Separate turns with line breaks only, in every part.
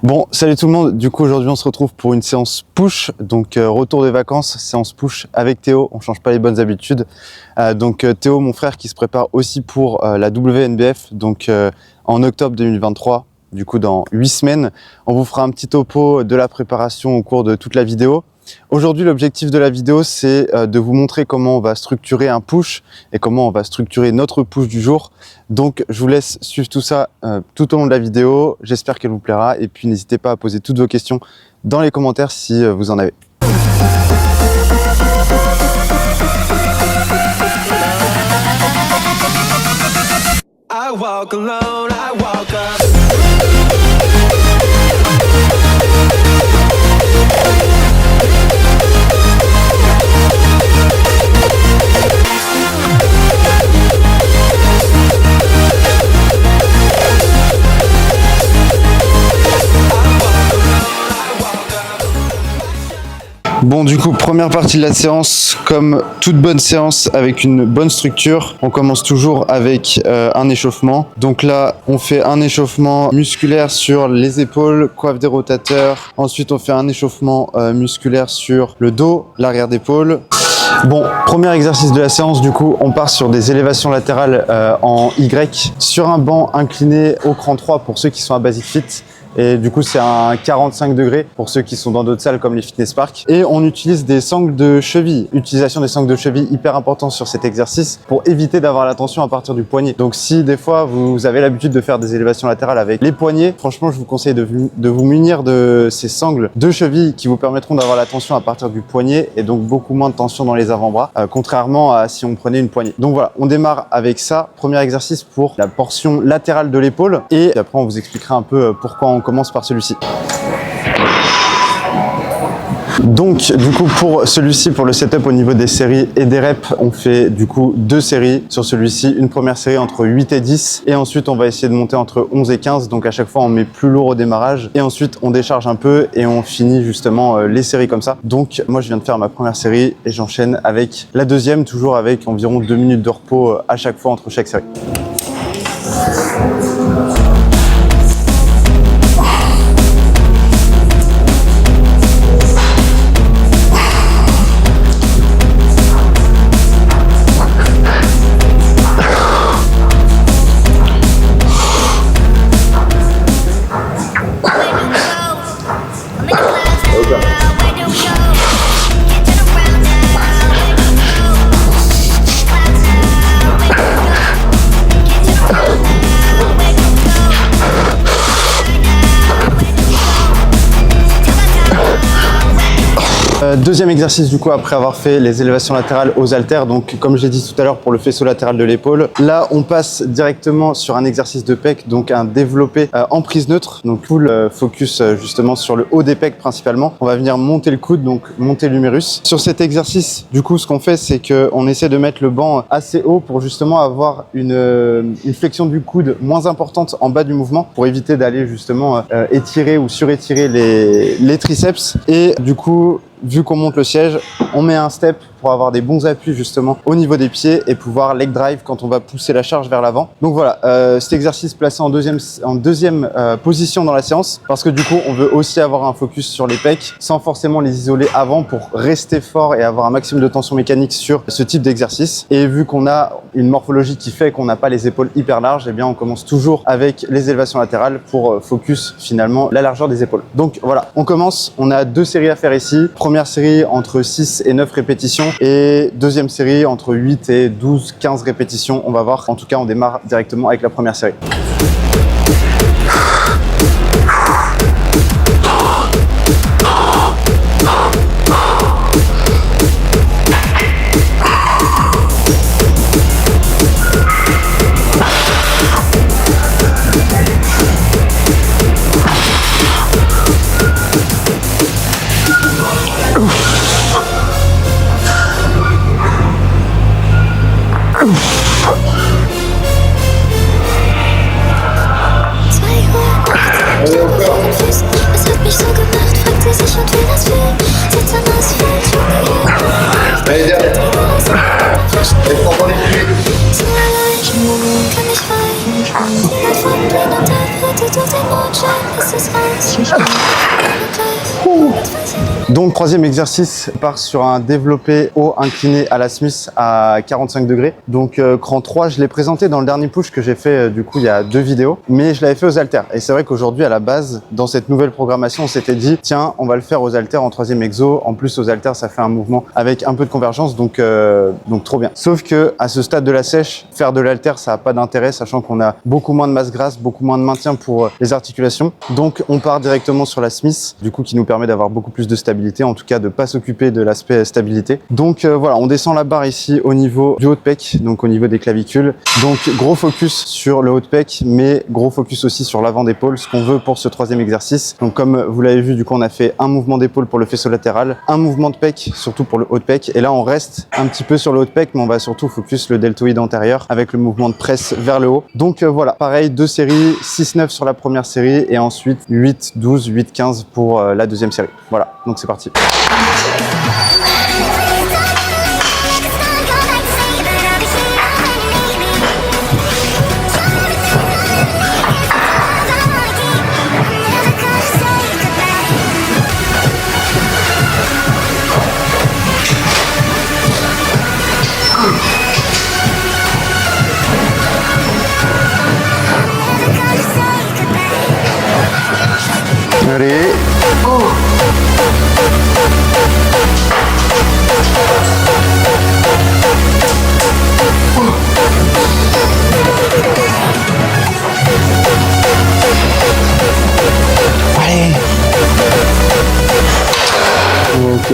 Bon, salut tout le monde, du coup aujourd'hui on se retrouve pour une séance push, donc retour des vacances, séance push avec Théo, on change pas les bonnes habitudes. Théo, mon frère qui se prépare aussi pour la WNBF, en octobre 2023, du coup dans 8 semaines. On vous fera un petit topo de la préparation au cours de toute la vidéo. Aujourd'hui, l'objectif de la vidéo, c'est de vous montrer comment on va structurer un push et comment on va structurer notre push du jour. Donc, je vous laisse suivre tout ça tout au long de la vidéo. J'espère qu'elle vous plaira. Et puis, n'hésitez pas à poser toutes vos questions dans les commentaires si vous en avez.
I walk alone, I walk up.
Bon, du coup, première partie de la séance, comme toute bonne séance avec une bonne structure, on commence toujours avec un échauffement. Donc là, on fait un échauffement musculaire sur les épaules, coiffe des rotateurs. Ensuite, on fait un échauffement musculaire sur le dos, l'arrière d'épaule. Bon, premier exercice de la séance, du coup, on part sur des élévations latérales en Y, sur un banc incliné au cran 3 pour ceux qui sont à Basic Fit. Et du coup, c'est un 45 degrés pour ceux qui sont dans d'autres salles comme les Fitness Park. Et on utilise des sangles de cheville. Utilisation des sangles de cheville hyper important sur cet exercice pour éviter d'avoir la tension à partir du poignet. Donc si des fois vous avez l'habitude de faire des élévations latérales avec les poignets, franchement, je vous conseille de vous munir de ces sangles de cheville qui vous permettront d'avoir la tension à partir du poignet et donc beaucoup moins de tension dans les avant-bras, contrairement à si on prenait une poignée. Donc voilà, on démarre avec ça. Premier exercice pour la portion latérale de l'épaule. Et après, on vous expliquera un peu pourquoi on commence par celui-ci. Donc du coup pour celui-ci, pour le setup au niveau des séries et des reps, on fait du coup 2 séries sur celui-ci. Une première série entre 8 et 10 et ensuite on va essayer de monter entre 11 et 15. Donc à chaque fois on met plus lourd au démarrage et ensuite on décharge un peu et on finit justement les séries comme ça. Donc moi je viens de faire ma première série et j'enchaîne avec la deuxième, toujours avec environ 2 minutes de repos à chaque fois entre chaque série. Deuxième exercice du coup après avoir fait les élévations latérales aux haltères, donc comme j'ai dit tout à l'heure pour le faisceau latéral de l'épaule. Là on passe directement sur un exercice de pec, donc un développé en prise neutre, donc full focus justement sur le haut des pecs principalement. On va venir monter le coude, donc monter l'humérus. Sur cet exercice du coup ce qu'on fait c'est qu'on essaie de mettre le banc assez haut pour justement avoir une flexion du coude moins importante en bas du mouvement pour éviter d'aller justement étirer ou surétirer les triceps. Et du coup vu qu'on monte le siège, on met un step pour avoir des bons appuis justement au niveau des pieds et pouvoir leg drive quand on va pousser la charge vers l'avant. Donc voilà, cet exercice placé en deuxième position dans la séance parce que du coup on veut aussi avoir un focus sur les pecs sans forcément les isoler avant pour rester fort et avoir un maximum de tension mécanique sur ce type d'exercice. Et vu qu'on a une morphologie qui fait qu'on n'a pas les épaules hyper larges, eh bien on commence toujours avec les élévations latérales pour focus finalement la largeur des épaules. Donc voilà, on commence, on a 2 séries à faire ici. Première série entre 6 et 9 répétitions et deuxième série entre 8 et 12, 15 répétitions. On va voir. En tout cas, on démarre directement avec la première série. Donc troisième exercice, on part sur un développé haut incliné à la Smith à 45 degrés. Donc cran 3, je l'ai présenté dans le dernier push que j'ai fait du coup il y a 2 vidéos, mais je l'avais fait aux haltères. Et c'est vrai qu'aujourd'hui à la base, dans cette nouvelle programmation, on s'était dit tiens, on va le faire aux haltères en troisième exo. En plus aux haltères, ça fait un mouvement avec un peu de convergence, donc trop bien. Sauf que à ce stade de la sèche, faire de l'haltère, ça n'a pas d'intérêt, sachant qu'on a beaucoup moins de masse grasse, beaucoup moins de maintien pour les articulations. Donc on part directement sur la Smith, du coup qui nous permet d'avoir beaucoup plus de stabilité, en tout cas de pas s'occuper de l'aspect stabilité. Donc voilà, on descend la barre ici au niveau du haut de pec, donc au niveau des clavicules. Donc gros focus sur le haut de pec, mais gros focus aussi sur l'avant d'épaule, ce qu'on veut pour ce troisième exercice. Donc comme vous l'avez vu, du coup on a fait un mouvement d'épaule pour le faisceau latéral, un mouvement de pec surtout pour le haut de pec, et là on reste un petit peu sur le haut de pec, mais on va surtout focus le deltoïde antérieur avec le mouvement de presse vers le haut. Donc voilà, pareil, 2 séries, 6-9 sur la première série et ensuite 8-12, 8-15 pour la deuxième série. Voilà, donc c'est parti. Allez. Allez. Ok.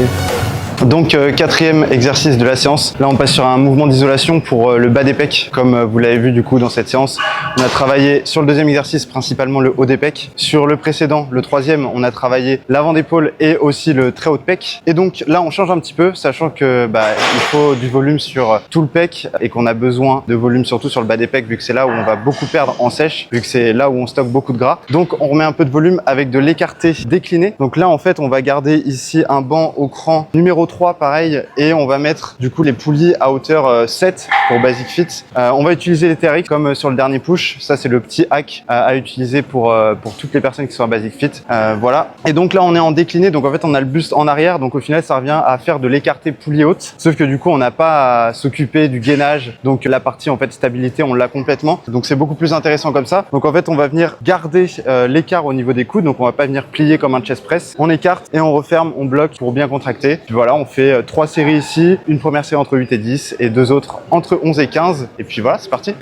Donc quatrième exercice de la séance, là on passe sur un mouvement d'isolation pour le bas des pecs, comme vous l'avez vu du coup dans cette séance. On a travaillé sur le deuxième exercice principalement le haut des pecs. Sur le précédent, le troisième, on a travaillé l'avant d'épaule et aussi le très haut de pec. Et donc là on change un petit peu, sachant que il faut du volume sur tout le pec et qu'on a besoin de volume surtout sur le bas des pecs, vu que c'est là où on va beaucoup perdre en sèche, vu que c'est là où on stocke beaucoup de gras. Donc on remet un peu de volume avec de l'écarté décliné. Donc là en fait on va garder ici un banc au cran numéro 3 pareil, et on va mettre du coup les poulies à hauteur 7 pour Basic Fit. On va utiliser les TRX comme sur le dernier push. Ça c'est le petit hack à utiliser pour toutes les personnes qui sont à Basic Fit. Voilà. Et donc là on est en décliné, donc en fait on a le buste en arrière, donc au final ça revient à faire de l'écarté poulie haute, sauf que du coup on n'a pas à s'occuper du gainage, donc la partie en fait stabilité on l'a complètement, donc c'est beaucoup plus intéressant comme ça. Donc en fait on va venir garder l'écart au niveau des coudes, donc on va pas venir plier comme un chest press, on écarte et on referme, on bloque pour bien contracter. Puis voilà, on fait 3 séries ici, une première série entre 8 et 10 et 2 autres entre 11 et 15, et puis voilà, c'est parti.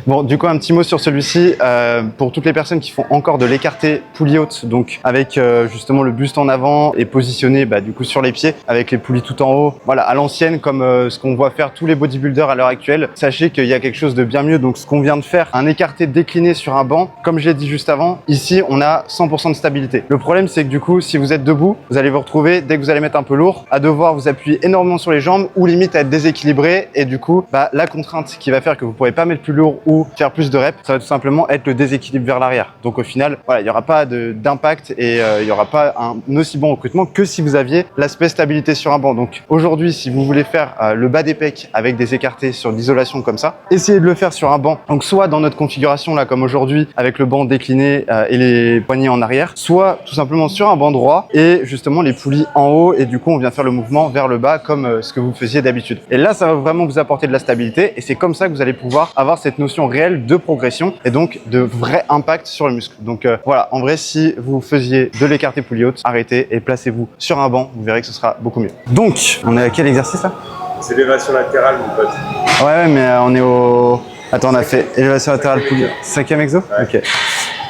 Bon, du coup, un petit mot sur celui-ci. Pour toutes les personnes qui font encore de l'écarté poulie haute, donc avec justement le buste en avant et positionné du coup sur les pieds, avec les poulies tout en haut, voilà, à l'ancienne, comme ce qu'on voit faire tous les bodybuilders à l'heure actuelle. Sachez qu'il y a quelque chose de bien mieux, donc ce qu'on vient de faire, un écarté décliné sur un banc, comme je l'ai dit juste avant, ici on a 100% de stabilité. Le problème c'est que du coup, si vous êtes debout, vous allez vous retrouver, dès que vous allez mettre un peu lourd, à devoir vous appuyer énormément sur les jambes ou limite à être déséquilibré, et du coup, la contrainte qui va faire que vous ne pourrez pas mettre plus lourd ou faire plus de reps, ça va tout simplement être le déséquilibre vers l'arrière. Donc au final, voilà, il n'y aura pas d'impact et il n'y aura pas un aussi bon recrutement que si vous aviez l'aspect stabilité sur un banc. Donc aujourd'hui, si vous voulez faire le bas des pecs avec des écartés sur l'isolation comme ça, essayez de le faire sur un banc. Donc soit dans notre configuration là comme aujourd'hui avec le banc décliné et les poignets en arrière, soit tout simplement sur un banc droit et justement les poulies en haut, et du coup on vient faire le mouvement vers le bas comme ce que vous faisiez d'habitude. Et là, ça va vraiment vous apporter de la stabilité et c'est comme ça que vous allez pouvoir avoir cette notion vraiment réel de progression et donc de vrai impact sur le muscle. Donc voilà, en vrai, si vous faisiez de l'écarté poulie haute, arrêtez et placez-vous sur un banc, vous verrez que ce sera beaucoup mieux. Donc, on est à quel exercice là?
C'est élévation latérale, mon pote.
Ouais, mais on est au... Attends, on a fait élévation latérale poulie. 5e exo?
Ouais.
Ok.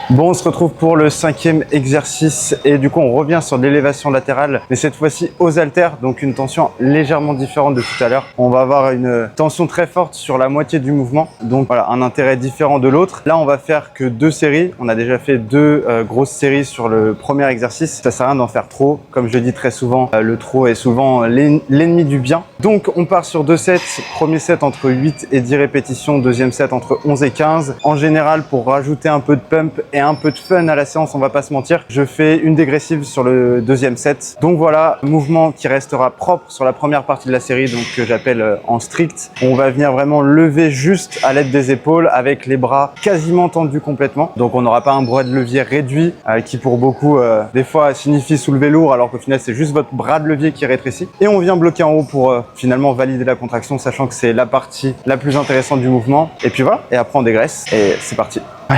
Bon, on se retrouve pour le 5e exercice et du coup on revient sur l'élévation latérale, mais cette fois-ci aux haltères, donc une tension légèrement différente de tout à l'heure. On va avoir une tension très forte sur la moitié du mouvement, donc voilà, un intérêt différent de l'autre. Là, on va faire que 2 séries. On a déjà fait 2 grosses séries sur le premier exercice. Ça sert à rien d'en faire trop. Comme je dis très souvent, le trop est souvent l'ennemi du bien. Donc on part sur 2 sets. Premier set entre 8 et 10 répétitions, deuxième set entre 11 et 15. En général, pour rajouter un peu de pump et un peu de fun à la séance, on va pas se mentir, je fais une dégressive sur le deuxième set. Donc voilà, mouvement qui restera propre sur la première partie de la série, donc que j'appelle en strict. On va venir vraiment lever juste à l'aide des épaules avec les bras quasiment tendus complètement. Donc on n'aura pas un bras de levier réduit qui pour beaucoup des fois signifie soulever lourd, alors qu'au final c'est juste votre bras de levier qui rétrécit. Et on vient bloquer en haut pour finalement valider la contraction, sachant que c'est la partie la plus intéressante du mouvement. Et puis voilà, et après on dégraisse et c'est parti. Ouais.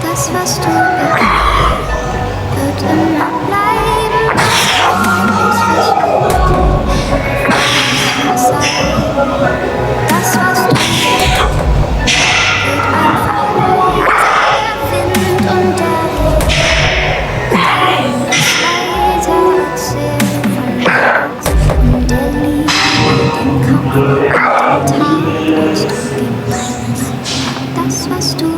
Das, was du wird immer bleiben. Das, was du wird einfach der Wind und der Wind. Weiter erzählen von Herz und der Liebe, dem Kampf und dem Tag, als du gingst. Das, was du bist.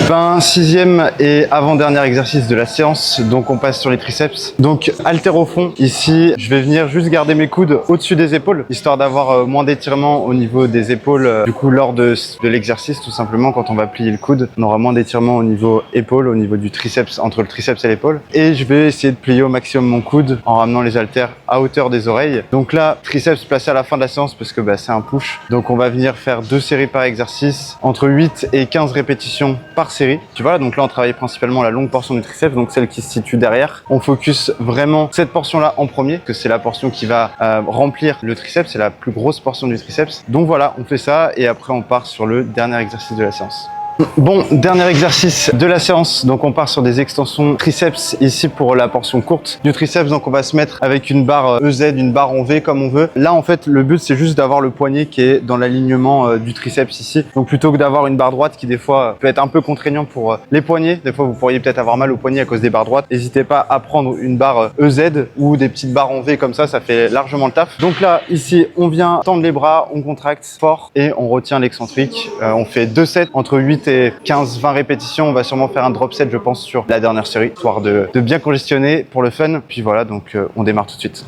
Ben, 6e et avant-dernier exercice de la séance, donc on passe sur les triceps. Donc haltère au fond, ici je vais venir juste garder mes coudes au-dessus des épaules, histoire d'avoir moins d'étirement au niveau des épaules. Du coup lors de l'exercice, tout simplement, quand on va plier le coude, on aura moins d'étirement au niveau épaule, au niveau du triceps, entre le triceps et l'épaule. Et je vais essayer de plier au maximum mon coude en ramenant les haltères à hauteur des oreilles. Donc là, triceps placé à la fin de la séance parce que c'est un push. Donc on va venir faire 2 séries par exercice, entre 8 et 15 répétitions par série. Tu vois, donc là on travaille principalement la longue portion du triceps, donc celle qui se situe derrière. On focus vraiment cette portion-là en premier, que c'est la portion qui va remplir le triceps, c'est la plus grosse portion du triceps. Donc voilà, on fait ça et après on part sur le dernier exercice de la séance. Bon, dernier exercice de la séance, donc on part sur des extensions triceps ici pour la portion courte du triceps. Donc on va se mettre avec une barre EZ, une barre en V comme on veut. Là en fait le but c'est juste d'avoir le poignet qui est dans l'alignement du triceps ici. Donc plutôt que d'avoir une barre droite qui des fois peut être un peu contraignant pour les poignets, des fois vous pourriez peut-être avoir mal au poignet à cause des barres droites. N'hésitez pas à prendre une barre EZ ou des petites barres en V comme ça fait largement le taf. Donc là ici on vient tendre les bras, on contracte fort et on retient l'excentrique. On fait 2 sets entre 8 et 15-20 répétitions. On va sûrement faire un drop set je pense sur la dernière série, histoire de bien congestionner pour le fun. Puis voilà, donc on démarre tout de suite.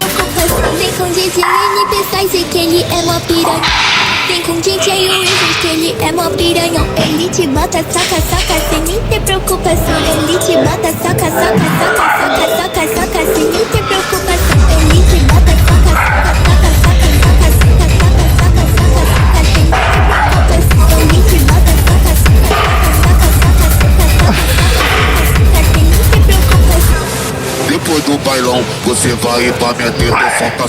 Depois do bailão, você vai pra minha teta.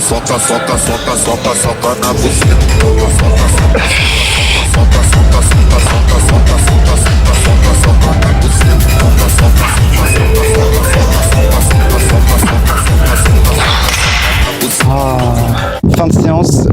Soca, soca, soca, soca, soca, soca na buceta. Soca, soca, soca, soca, soca, soca, soca, soca, soca, soca, soca na buceta. Soca, soca, soca, soca, soca, soca, soca, soca, soca, soca, soca, soca.
Fin de séance,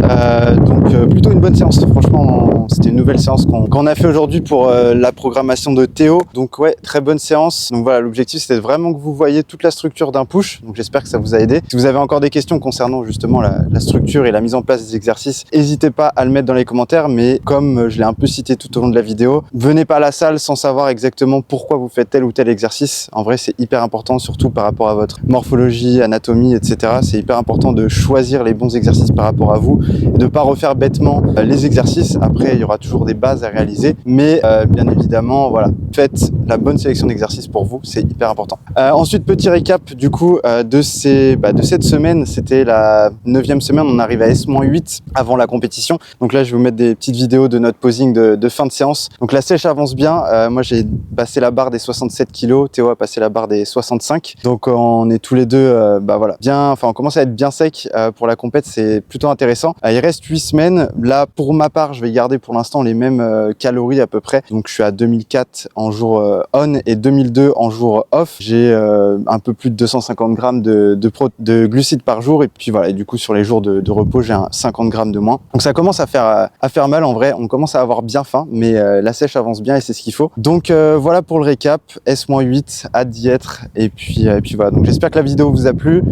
donc plutôt une bonne bonne séance, franchement, c'était une nouvelle séance qu'on a fait aujourd'hui pour la programmation de Théo. Donc ouais, très bonne séance. Donc voilà, l'objectif c'était vraiment que vous voyez toute la structure d'un push. Donc j'espère que ça vous a aidé. Si vous avez encore des questions concernant justement la structure et la mise en place des exercices, n'hésitez pas à le mettre dans les commentaires. Mais comme je l'ai un peu cité tout au long de la vidéo, venez pas à la salle sans savoir exactement pourquoi vous faites tel ou tel exercice. En vrai, c'est hyper important, surtout par rapport à votre morphologie, anatomie, etc. C'est hyper important de choisir les bons exercices par rapport à vous et de pas refaire bêtement les exercices. Après, il y aura toujours des bases à réaliser, mais bien évidemment, voilà, faites la bonne sélection d'exercices pour vous, c'est hyper important. Ensuite, petit récap du coup de cette semaine, c'était la 9e semaine, on arrive à S-8 avant la compétition. Donc là, je vais vous mettre des petites vidéos de notre posing de fin de séance. Donc la sèche avance bien, moi j'ai passé la barre des 67 kg, Théo a passé la barre des 65. Donc on est tous les deux voilà, bien, enfin on commence à être bien sec pour la compète, c'est plutôt intéressant. Il reste 8 semaines. Là, pour ma part, je vais garder pour l'instant les mêmes calories à peu près. Donc je suis à 2004 en jour on et 2002 en jour off. J'ai un peu plus de 250 grammes de glucides par jour. Et puis voilà, et du coup sur les jours de repos, j'ai 50 grammes de moins. Donc ça commence à faire mal en vrai. On commence à avoir bien faim, mais la sèche avance bien et c'est ce qu'il faut. Donc voilà pour le récap. S-8, hâte d'y être. Et puis voilà. Donc j'espère que la vidéo vous a plu.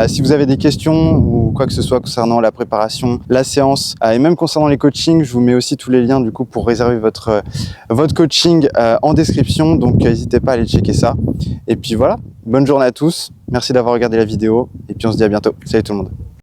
Si vous avez des questions ou quoi que ce soit concernant la préparation, la séance et même concernant les coachings, je vous mets aussi tous les liens du coup pour réserver votre coaching en description. Donc n'hésitez pas à aller checker ça. Et puis voilà, bonne journée à tous. Merci d'avoir regardé la vidéo et puis on se dit à bientôt. Salut tout le monde.